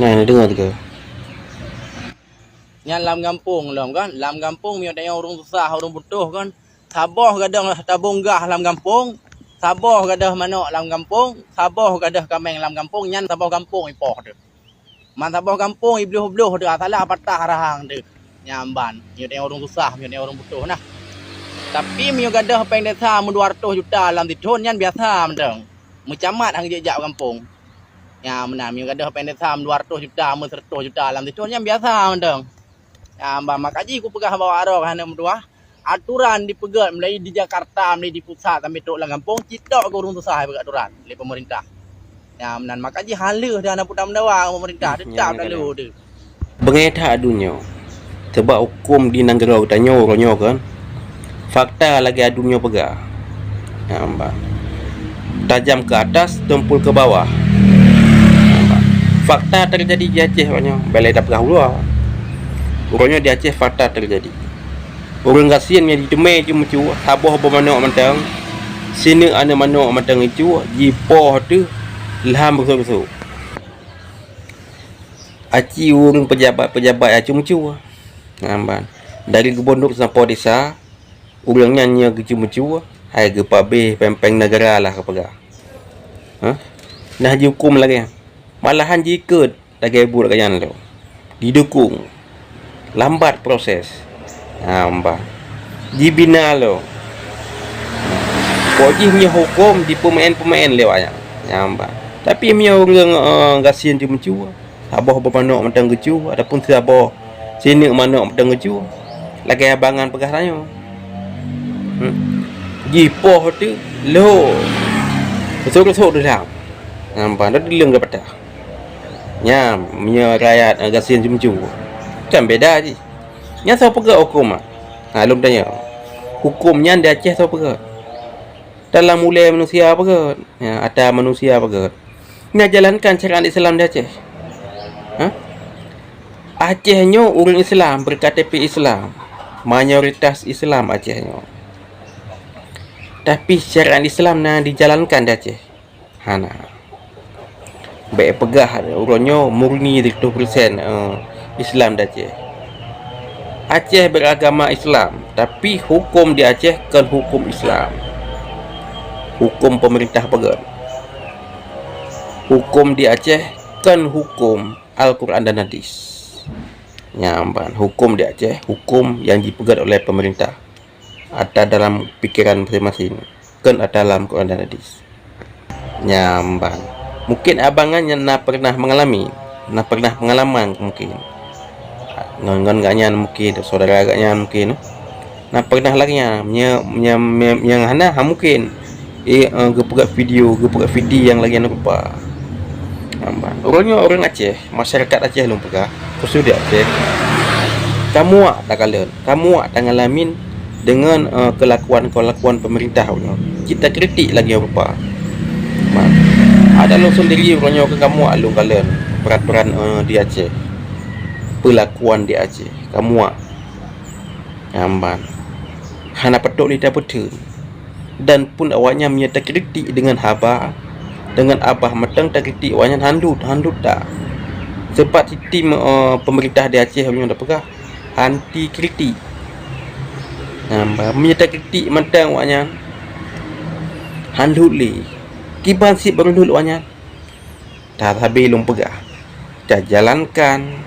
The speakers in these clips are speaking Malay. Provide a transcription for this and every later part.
Nah, ni dengar ke? Yang lam kampung lam kan. Lam kampung mio tengok orang susah, orang butuh kan. Sabah gadah tabung gah lam kampung. Sabah gadah manok lam kampung. Sabah gadah kameng lam kampung. Nyan sabah kampung ipoh tu. Man sabah kampung ibluh-bluh tu salah patah rahang tu. Nyamban. Mio tengok orang susah, mio tengok orang butuh nah. Tapi mio gadah peng desa 200 juta lam ditun nyan biasa mendeng. Mencamat hang jejak kampung. Ya menang mio gadah peng desa 200 juta, 100 juta lam ditun nyan biasa mendeng. Mbak makaji ku pegah bawa arah hana mendua aturan dipegat mulai di Jakarta mulai di pusat sampai tok lang kampung citok ku urung susah pegat aturan oleh pemerintah. Ya menan makaji haleuh dah anak putam dawa pemerintah tetap lalu tu. Bengeta adunyo. Sebab hukum di negara tanyo ronyo kan. Fakta lagi adunyo pegah. Nampak. Tajam ke atas, tumpul ke bawah. Nampak. Fakta terjadi di Aceh ronyo. Balai dah pegah luar. Orangnya di Aceh fakta terjadi. Orang kasian yang ditemai je macam Sabah bermanok mentang. Sini ada manok mentang itu jipoh tu lham besar-besar. Aci orang pejabat-pejabat acu macam. Nampak. Dari gubernur sampai desa orang nyanyi macam hai ke pabe pempeng negara lah kepaga. Nah dihukum lagi. Malahan jikut lagi buat kayan tu. Didukung. Lambat proses. Mbak. Dibina lo. Kau punya hukum di pemain-pemain lewatnya. Mbak. Tapi punya orang kasihan di mencu. Sabah bermanok mentang kecu ataupun Sabah sini manok mentang kecu. Lagi abangan pegah tanya. Jipoh tu lo. Besok-besok tu dah. Mbak. Dah dileng dapat dah. Punya rakyat kasihan di mencu. Kan beda je. Yang siapa pegat hukum ah? Long tanya. Hukumnya di Aceh siapa pegat? Dalam mulai manusia pegat. Ada manusia pegat. Nya jalankan syariat Islam di Aceh. Acehnya orang Islam berKTP Islam. Mayoritas Islam Acehnya. Tapi syariat Islam nah dijalankan di Aceh. Baik pegah orangnya murni 100% Islam di Aceh. Aceh beragama Islam, tapi hukum di Aceh kan hukum Islam. Hukum pemerintah pegat. Hukum di Aceh kan hukum Al-Quran dan Hadis. Nyamban, hukum di Aceh, hukum yang dipegat oleh pemerintah. Ada dalam pikiran masing-masing. Kan ada dalam Quran dan Hadis. Nyamban. Mungkin abangan yang pernah mengalami, pernah pengalaman mungkin. Ngon gaknya mungkin saudara gaknya mungkin pernah lagi yang hana mungkin gepegat video yang lagi rupa orangnya orang Aceh, masyarakat Aceh lu pegah khusus di Aceh. Kamu tak kalian tak ngalamin dengan kelakuan pemerintah kita kritik lagi rupa. Ada lu sendiri orangnya ke kamu lu kalian peraturan di Aceh, perlakuan di Aceh kamu hana petuk lidah betul dan pun awaknya menyata kritik dengan abah matang tak kritik awaknya handut tak sebab tim pemerintah di Aceh yang dah pegah anti kritik menyata kritik matang awaknya handut li kiban si berundul awaknya tak habis lum pegah dah jalankan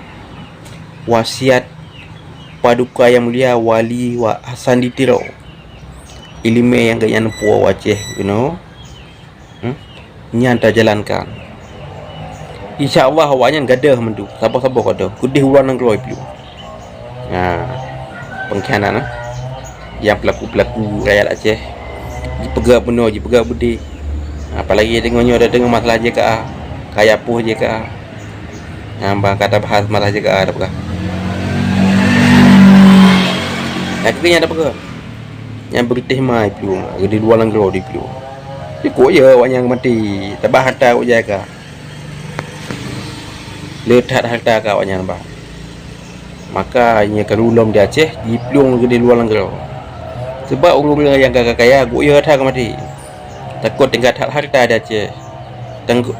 wasiat Paduka Yang Mulia Wali Hasan Ditiro ilmu yang gaya nempuh Aceh nyata jalankan. InsyaAllah awaknya gadah mendu sabar-sabar gadah kudih ulang nang keluar pilu. Pengkhianat yang pelaku-pelaku rakyat Aceh dipegat benar dipegat budi. Apalagi dengannya ada dengan masalah JKA kaya puh JKA. Bang kata bahas masalah JKA ada pegah. Akhirnya ada apa? Yang beritih mai pilu, di luar negara di pilu. Di koya awak yang mati, tabah harta awak jaga. Letak harta ka awak yang bah. Maka nya kerulum di Aceh, di pilu di luar negara. Sebab orang yang kaya koya harta mati. Takut tinggal harta di Aceh.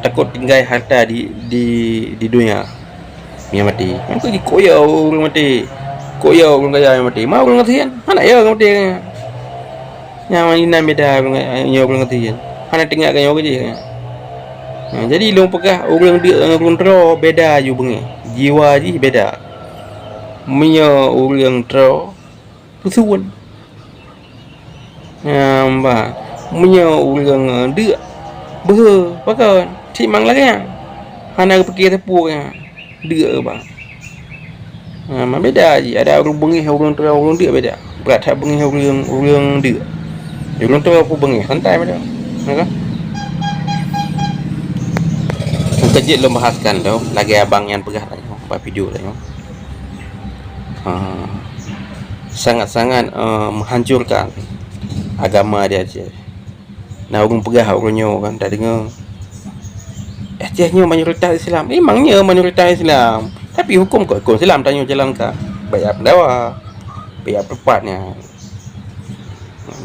Takut tinggal harta di dunia. yang mati. Yang pergi koya orang mati. Koya orang kaya yang mati. Mau orang ngatian. Mana ya orang mati. Yang ina beda orang ngatian. Hana tinggal kan orang je. Jadi long pegah orang dia orang tro beda ju bengi. Jiwa je beda. Punya orang tro susun. Ba punya orang dia pakai timang lagi. Hana pergi tepu kan. Dia bang. Beda je. Ada orang bengi orang tro orang dia beda. Berat tak bengi orang dia. Orang tro aku bengi santai beda. Kan? Kejit lo bahaskan tu lagi abang yang pegah tanya buat video tanya sangat-sangat menghancurkan agama dia je. Nah orang pegah orangnya kan tak dengar Acehnya mayoritas Islam. Memangnya mayoritas Islam, tapi hukum kau hukum Islam tanya jalankan bayar pendawa bayar perpatnya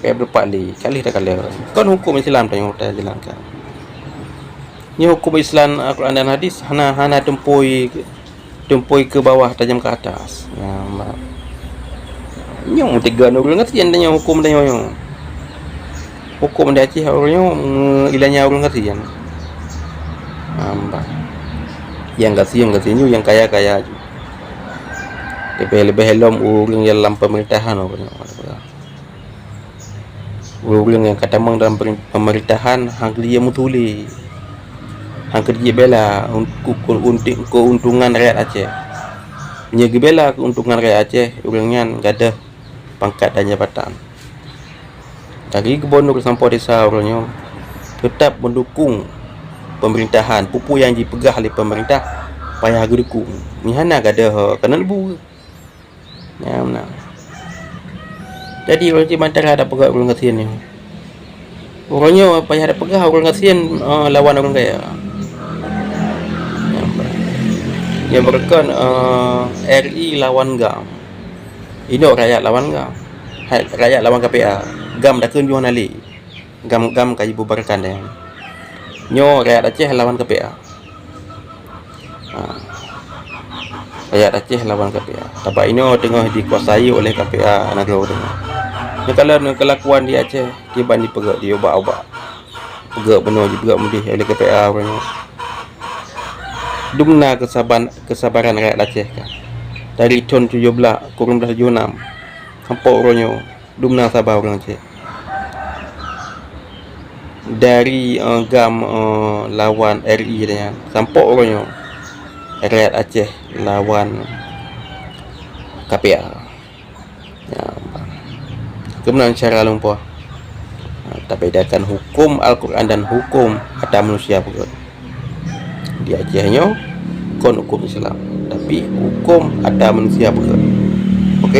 bayar perpat kali tak kali kan hukum Islam tanya jalankan. Ni hukum Islam Al-Quran dan hadis hana tempoi ke bawah tajam ke atas. Nyong tiga orang ngerti tanya hukum tanya nyong. Hukum di Aceh orangnya ilahnya orang ngerti kan. Yang kasih yang kaya lebih helom orang yang dalam pemerintahan orang yang kata mang dalam pemerintahan hang dia mutuli. Hang kerja bela untuk keuntungan rakyat Aceh. Menjaga bela keuntungan rakyat Aceh, orangnya ada pangkat dan jabatan. Dari gubernur sampai desa orangnya tetap mendukung pemerintahan. Pupu yang dipegang oleh pemerintah payah dukung. Ni hana ada kena lebu. Ya benar. Jadi orang Mantara ada pegang orang kasihan ni. Orangnya payah ada pegang orang kasihan lawan orang kaya. Yang berkan RI lawan GAM. Ini rakyat lawan GAM. Rakyat lawan KPA. GAM dah kunjung nali. GAM kaji bubarkan dia. Nyo rakyat Aceh lawan KPA. Rakyat Aceh lawan KPA. Tapi ini tengah dikuasai oleh KPA negara tengah. Ni kalau kelakuan di Aceh dia bandi pegak dia ubah-ubah. Pegak penuh juga mudih oleh KPA orangnya. Dumna kesabaran rakyat Aceh kan. Dari tahun 17 kurang 76 sampai orangnya dumna sabar orang Aceh. Dari GAM lawan RI dia sampai orangnya rakyat Aceh lawan KPA. Ya. Kemudian cara lumpur tak bedakan hukum Al-Quran dan hukum ada manusia pun. Di Acehnya kon hukum Islam, tapi hukum ada manusia pun.